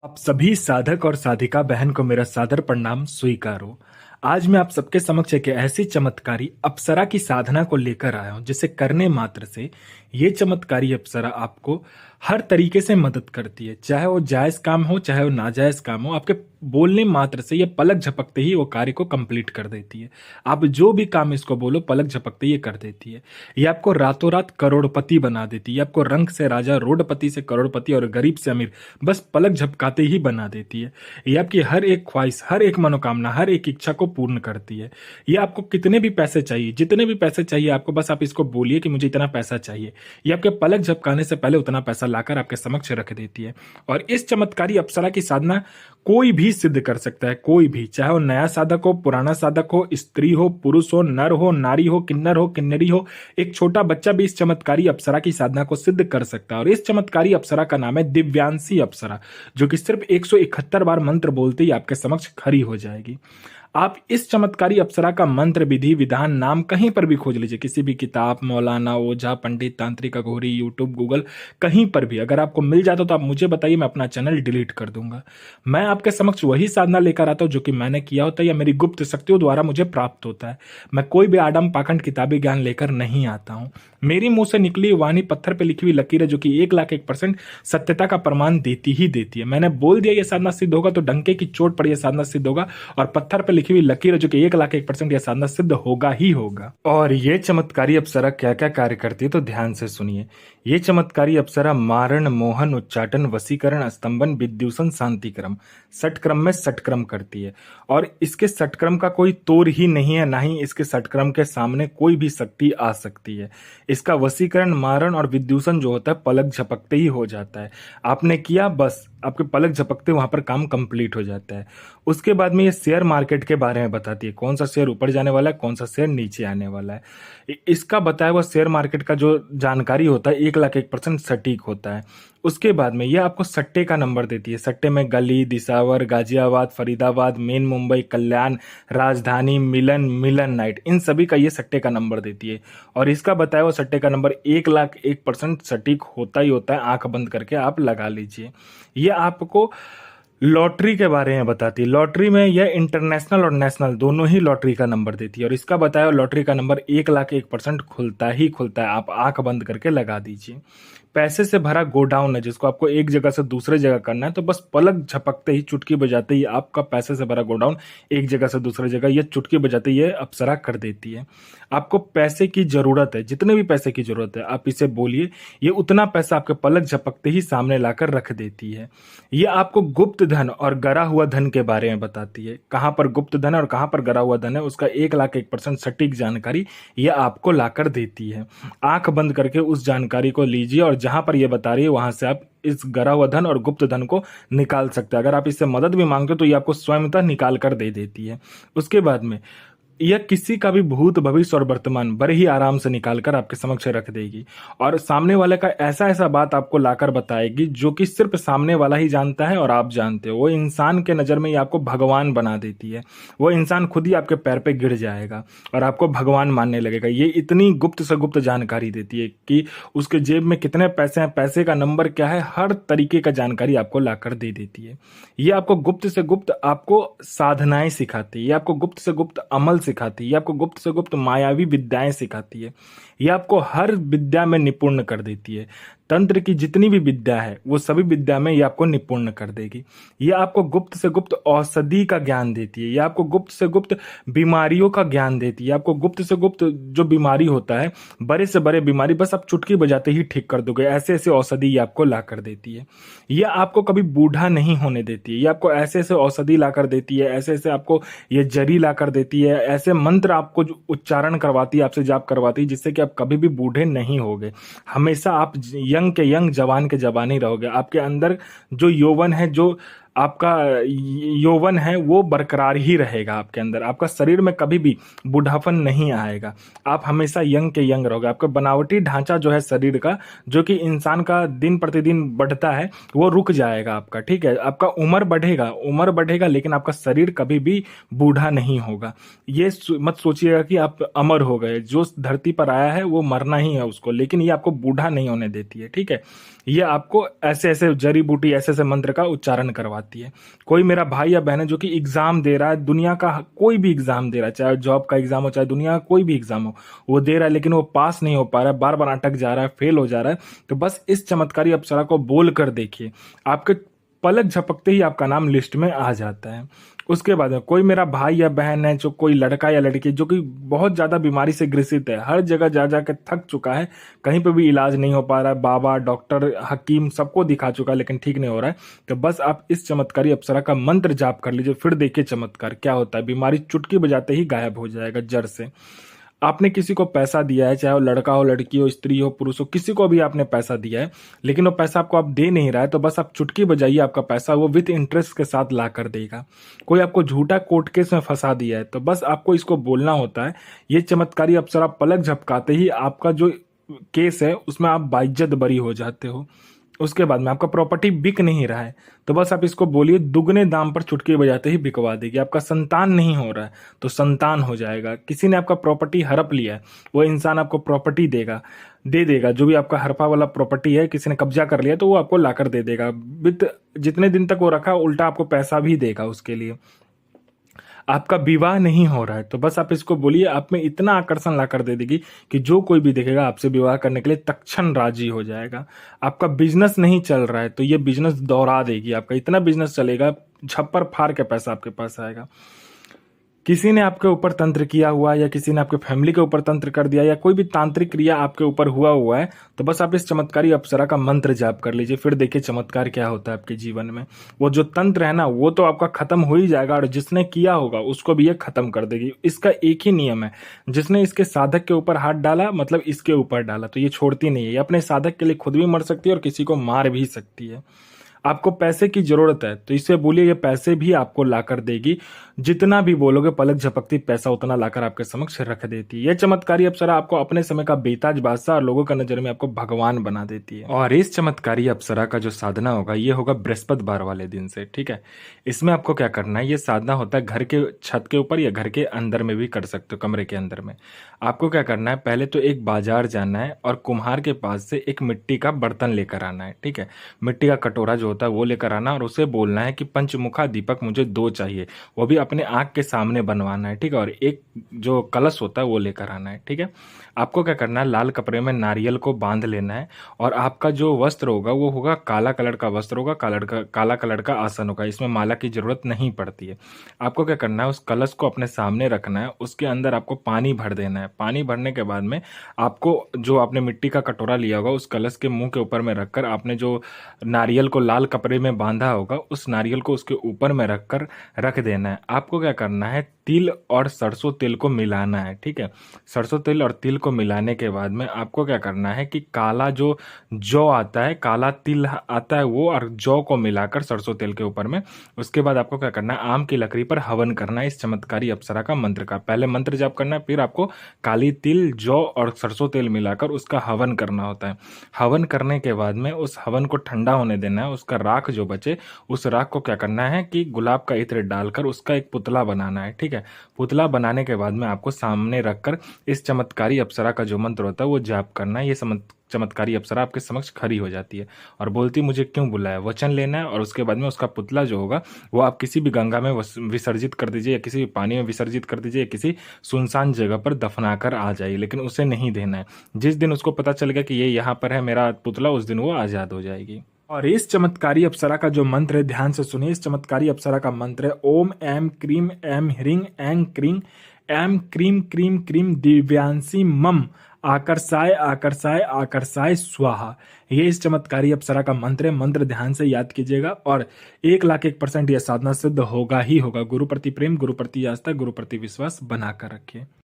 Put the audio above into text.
आप सभी साधक और साधिका बहन को मेरा सादर प्रणाम स्वीकार हो। आज मैं आप सबके समक्ष एक ऐसी चमत्कारी अप्सरा की साधना को लेकर आया हूं जिसे करने मात्र से ये चमत्कारी अप्सरा आपको हर तरीके से मदद करती है। चाहे वो जायज काम हो चाहे वो नाजायज काम हो, आपके बोलने मात्र से ये पलक झपकते ही वो कार्य को कंप्लीट कर देती है। आप जो भी काम इसको बोलो पलक झपकते ये कर देती है। ये आपको रातों रात करोड़पति बना देती है। आपको रंक से राजा, रोडपति से करोड़पति और गरीब से अमीर बस पलक झपकाते ही बना देती है। ये आपकी हर एक ख्वाहिश, हर एक मनोकामना, हर एक इच्छा को पूर्ण करती है। ये आपको कितने भी पैसे चाहिए, जितने भी पैसे चाहिए आपको, बस आप इसको बोलिए कि मुझे इतना पैसा चाहिए। ये आपके पलक झपकाने से पहले उतना पैसा लाकर आपके समक्ष रख देती है। और इस चमत्कारी अप्सरा की साधना कोई भी सिद्ध कर सकता है, कोई भी, चाहे वो नया साधक हो, पुराना साधक हो, स्त्री हो, पुरुष हो, नर हो, नारी हो, किन्नर हो, किन्नरी हो, एक छोटा बच्चा भी इस चमत्कारी अप्सरा की साधना को सिद्ध कर सकता है। और इस चमत्कारी अप्सरा का नाम है दिव्यांशी अप्सरा, जो कि सिर्फ 171 बार मंत्र बोलते ही आपके समक्ष खड़ी हो जाएगी। आप इस चमत्कारी अप्सरा का मंत्र, विधि, विधान, नाम कहीं पर भी खोज लीजिए, किसी भी किताब, मौलाना, ओझा, पंडित, तांत्रिक, अघोरी, यूट्यूब, गूगल, कहीं पर भी अगर आपको मिल जाता तो आप मुझे बताइए, मैं अपना चैनल डिलीट कर दूंगा। मैं आपके समक्ष वही साधना लेकर आता हूं जो कि मैंने किया होता है या मेरी गुप्त शक्तियों द्वारा मुझे प्राप्त होता है। मैं कोई भी आडम पाखंड किताबी ज्ञान लेकर नहीं आता हूं। मेरी मुंह से निकली वाणी पत्थर पे लिखी हुई लकीर है, जो कि 1,01% सत्यता का प्रमाण देती ही देती है। मैंने बोल दिया ये साधना सिद्ध होगा तो डंके की चोट पर यह साधना सिद्ध होगा, और पत्थर पे लिखी हुई लकीर है जो कि 1,01% यह साधना सिद्ध होगा ही होगा। और ये चमत्कारी अप्सरा क्या क्या कार्य करती है तो ध्यान से सुनिए। ये चमत्कारी अप्सरा मारण, मोहन, उच्चाटन, वशीकरण, स्तंभन, विद्युषण, शांतिक्रम, षटक्रम में षटक्रम करती है। और इसके षटक्रम का कोई तोड़ ही नहीं है, ना ही इसके षटक्रम के सामने कोई भी शक्ति आ सकती है। इसका वशीकरण, मारण और विद्युषण जो होता है पलक झपकते ही हो जाता है। आपने किया, बस आपके पलक झपकते वहां पर काम कंप्लीट हो जाता है। उसके बाद में ये शेयर मार्केट के बारे में बताती है, कौन सा शेयर ऊपर जाने वाला है, कौन सा शेयर नीचे आने वाला है। इसका बताया हुआ शेयर मार्केट का जो जानकारी होता है 1,01% सटीक होता है। उसके बाद में यह आपको सट्टे का नंबर देती है। सट्टे में गली, दिसावर, गाजियाबाद, फरीदाबाद, मेन मुंबई, कल्याण, राजधानी, मिलन, मिलन नाइट, इन सभी का ये सट्टे का नंबर देती है। और इसका बताया हुआ सट्टे का नंबर 1,01% सटीक होता ही होता है। आंख बंद करके आप लगा लीजिए। ये आपको लॉटरी के बारे में बताती है। लॉटरी में यह इंटरनेशनल और नेशनल दोनों ही लॉटरी का नंबर देती है। और इसका बताया लॉटरी का नंबर 1,01% खुलता ही खुलता है। आप आंख बंद करके लगा दीजिए। पैसे से भरा गोडाउन है, जिसको आपको एक जगह से दूसरे जगह करना है, तो बस पलक झपकते ही, चुटकी बजाते ही आपका पैसे से भरा गोडाउन एक जगह से दूसरी जगह ये चुटकी बजाते ये अप्सरा कर देती है। आपको पैसे की जरूरत है, जितने भी पैसे की जरूरत है आप इसे बोलिए, ये उतना पैसा आपके पलक झपकते ही सामने लाकर रख देती है। ये आपको गुप्त धन और गरा हुआ धन के बारे में बताती है। कहां पर गुप्त धन है और कहां पर गरा हुआ धन है, उसका 1,01% सटीक जानकारी ये आपको लाकर देती है। आंख बंद करके उस जानकारी को लीजिए और जहां पर ये बता रही है वहां से आप इस गरा हुआ धन और गुप्त धन को निकाल सकते हैं। अगर आप इससे मदद भी मांगते हो तो ये आपको स्वयंतः निकाल कर दे देती है। उसके बाद में यह किसी का भी भूत, भविष्य और वर्तमान बड़े ही आराम से निकालकर आपके समक्ष रख देगी। और सामने वाले का ऐसा ऐसा बात आपको लाकर बताएगी जो कि सिर्फ सामने वाला ही जानता है और आप जानते हो। वो इंसान के नजर में ये आपको भगवान बना देती है। वो इंसान खुद ही आपके पैर पे गिर जाएगा और आपको भगवान मानने लगेगा। ये इतनी गुप्त से गुप्त जानकारी देती है कि उसके जेब में कितने पैसे हैं, पैसे का नंबर क्या है, हर तरीके का जानकारी आपको लाकर दे देती है। ये आपको गुप्त से गुप्त आपको साधनाएं सिखाती है। ये आपको गुप्त से गुप्त अमल सिखाती है। ये आपको गुप्त से गुप्त मायावी विद्याएं सिखाती है। ये आपको हर विद्या में निपुण कर देती है। तंत्र की जितनी भी विद्या है वो सभी विद्या में ये आपको निपुण कर देगी। ये आपको गुप्त से गुप्त औषधि का ज्ञान देती है। ये आपको गुप्त से गुप्त बीमारियों का ज्ञान देती है। आपको गुप्त से गुप्त जो बीमारी होता है, बड़े से बड़े बीमारी बस आप चुटकी बजाते ही ठीक कर दोगे, ऐसे ऐसे औषधि ये आपको ला कर देती है। ये आपको कभी बूढ़ा नहीं होने देती है। ये आपको ऐसे ऐसे औषधि ला कर देती है, ऐसे ऐसे आपको ये जरी ला कर देती है, ऐसे मंत्र आपको उच्चारण करवाती है, आपसे जाप करवाती है, जिससे कि आप कभी भी बूढ़े नहीं होगे। हमेशा आप यंग के यंग, जवान के जवान ही रहोगे। आपके अंदर जो यौवन है, जो आपका यौवन है वो बरकरार ही रहेगा आपके अंदर, आपका शरीर में कभी भी बूढ़ापन नहीं आएगा, आप हमेशा यंग के यंग रहोगे। आपका बनावटी ढांचा जो है शरीर का, जो कि इंसान का दिन प्रतिदिन बढ़ता है, वो रुक जाएगा आपका, ठीक है। आपका उम्र बढ़ेगा लेकिन आपका शरीर कभी भी बूढ़ा नहीं होगा। ये मत सोचिएगा कि आप अमर हो गए, जो धरती पर आया है वो मरना ही है उसको, लेकिन ये आपको बूढ़ा नहीं होने देती है, ठीक है। ये आपको ऐसे ऐसे जड़ी बूटी, ऐसे ऐसे मंत्र का उच्चारण करवाती है। कोई मेरा भाई या बहन है जो कि एग्जाम दे रहा है, दुनिया का कोई भी एग्जाम दे रहा है, चाहे जॉब का एग्जाम हो, चाहे दुनिया का कोई भी एग्जाम हो, वो दे रहा है लेकिन वो पास नहीं हो पा रहा है, बार बार अटक जा रहा है, फेल हो जा रहा है, तो बस इस चमत्कारी अप्सरा को बोल कर देखिए, आपके पलक झपकते ही आपका नाम लिस्ट में आ जाता है। उसके बाद में कोई मेरा भाई या बहन है, जो कोई लड़का या लड़की जो कि बहुत ज्यादा बीमारी से ग्रसित है, हर जगह जा जा के थक चुका है, कहीं पे भी इलाज नहीं हो पा रहा है, बाबा डॉक्टर हकीम सबको दिखा चुका है लेकिन ठीक नहीं हो रहा है, तो बस आप इस चमत्कारी अप्सरा का मंत्र जाप कर लीजिए, फिर देखिए चमत्कार क्या होता है। बीमारी चुटकी बजाते ही गायब हो जाएगा जड़ से। आपने किसी को पैसा दिया है, चाहे वो लड़का हो, लड़की हो, स्त्री हो, पुरुष हो, किसी को भी आपने पैसा दिया है, लेकिन वो पैसा आपको आप दे नहीं रहा है, तो बस आप चुटकी बजाइए, आपका पैसा वो विथ इंटरेस्ट के साथ ला कर देगा। कोई आपको झूठा कोर्ट केस में फंसा दिया है, तो बस आपको इसको बोलना होता है। ये चमत्कारी अप्सरा पलक झपकाते ही आपका जो केस है उसमें आप बाइज्जत बरी हो जाते हो। उसके बाद में आपका प्रॉपर्टी बिक नहीं रहा है, तो बस आप इसको बोलिए, दुगने दाम पर चुटकी बजाते ही बिकवा देगी। आपका संतान नहीं हो रहा है तो संतान हो जाएगा। किसी ने आपका प्रॉपर्टी हड़प लिया है, वो इंसान आपको प्रॉपर्टी दे देगा। जो भी आपका हड़पा वाला प्रॉपर्टी है, किसी ने कब्जा कर लिया तो वो आपको लाकर दे देगा। विद जितने दिन तक वो रखा, उल्टा आपको पैसा भी देगा उसके लिए। आपका विवाह नहीं हो रहा है, तो बस आप इसको बोलिए, आप में इतना आकर्षण ला कर दे देगी कि जो कोई भी देखेगा आपसे विवाह करने के लिए तत्क्षण राजी हो जाएगा। आपका बिजनेस नहीं चल रहा है, तो ये बिजनेस दौड़ा देगी, आपका इतना बिजनेस चलेगा, झप्पर फाड़ के पैसा आपके पास आएगा। किसी ने आपके ऊपर तंत्र किया हुआ है, या किसी ने आपके फैमिली के ऊपर तंत्र कर दिया, या कोई भी तांत्रिक क्रिया आपके ऊपर हुआ है, तो बस आप इस चमत्कारी अप्सरा का मंत्र जाप कर लीजिए, फिर देखिए चमत्कार क्या होता है आपके जीवन में। वो जो तंत्र है ना, वो तो आपका खत्म हो ही जाएगा, और जिसने किया होगा उसको भी ये खत्म कर देगी। इसका एक ही नियम है, जिसने इसके साधक के ऊपर हाथ डाला, मतलब इसके ऊपर डाला, तो ये छोड़ती नहीं है। ये अपने साधक के लिए खुद भी मर सकती है और किसी को मार भी सकती है। आपको पैसे की जरूरत है, तो इससे बोलिए, ये पैसे भी आपको लाकर देगी। जितना भी बोलोगे, पलक झपकती पैसा उतना लाकर आपके समक्ष रख देती है। यह चमत्कारी अप्सरा आपको अपने समय का बेताज बादशाह और लोगों का नजर में आपको भगवान बना देती है। और इस चमत्कारी अप्सरा का जो साधना होगा, ये होगा बृहस्पतिवार वाले दिन से, ठीक है। इसमें आपको क्या करना है, ये साधना होता है घर के छत के ऊपर या घर के अंदर में भी कर सकते हो, कमरे के अंदर में। आपको क्या करना है, पहले तो एक बाजार जाना है और कुम्हार के पास से एक मिट्टी का बर्तन लेकर आना है, ठीक है। मिट्टी का कटोरा जो होता है वो लेकर आना, और उसे बोलना है कि पंचमुखा दीपक मुझे 2 चाहिए, वो भी अपने आंख के सामने बनवाना है, ठीक है। और एक जो कलश होता है वो लेकर आना है, ठीक है। आपको क्या करना है, लाल कपड़े में नारियल को बांध लेना है, और आपका जो वस्त्र होगा वो होगा काला कलर का वस्त्र होगा, काला कलर का आसन होगा। इसमें माला की जरूरत नहीं पड़ती है। आपको क्या करना है, उस कलश को अपने सामने रखना है, उसके अंदर आपको पानी भर देना है। पानी भरने के बाद में आपको जो आपने मिट्टी का कटोरा लिया होगा, उस कलश के मुंह के ऊपर में रखकर आपने जो नारियल को लाल कपड़े में बांधा होगा, उस नारियल को उसके ऊपर में रखकर रख देना है। आपको क्या करना है, तिल और सरसों तेल को मिलाना है, ठीक है। सरसों तेल और तिल को मिलाने के बाद में आपको क्या करना है कि काला जो जौ आता है, काला तिल आता है, वो और जौ को मिलाकर सरसों तेल के ऊपर में, उसके बाद आपको क्या करना है, आम की लकड़ी पर हवन करना है इस चमत्कारी अप्सरा का मंत्र का। पहले मंत्र जाप करना है, फिर आपको काली तिल, जौ और सरसों तेल मिलाकर उसका हवन करना होता है। हवन करने के बाद में उस हवन को ठंडा होने देना है। उसका राख जो बचे, उस राख को क्या करना है कि गुलाब का इत्र डालकर उसका एक पुतला बनाना है, ठीक है। पुतला बनाने के बाद में आपको सामने रखकर इस चमत्कारी अप्सरा का जो मंत्र होता है वो जाप करना है। ये चमत्कारी अप्सरा आपके समक्ष खड़ी हो जाती है और बोलती मुझे क्यों बुलाया, वचन लेना है, और उसके बाद में उसका पुतला जो होगा वो आप किसी भी गंगा में विसर्जित कर दीजिए, या किसी भी पानी में विसर्जित कर दीजिए, या किसी सुनसान जगह पर दफना कर आ जाइए, लेकिन उसे नहीं देना है। जिस दिन उसको पता चलेगा कि ये यहाँ पर है मेरा पुतला, उस दिन वो आजाद हो जाएगी। और इस चमत्कारी अप्सरा का जो मंत्र है, ध्यान से सुनिए। इस चमत्कारी अप्सरा का मंत्र है ओम ऐम क्रीम ऐम ह्रीं ऐं क्रीं ऐम क्रीम क्रीम क्रीम दिव्यांसी मम आकर्षाय आकर्षाय आकर्षाय स्वाहा। ये इस चमत्कारी अप्सरा का मंत्र है। मंत्र ध्यान से याद कीजिएगा और 1,01,000% यह साधना सिद्ध होगा ही होगा। गुरु प्रति प्रेम, गुरु प्रति आस्था, गुरु प्रति विश्वास बनाकर रखिए।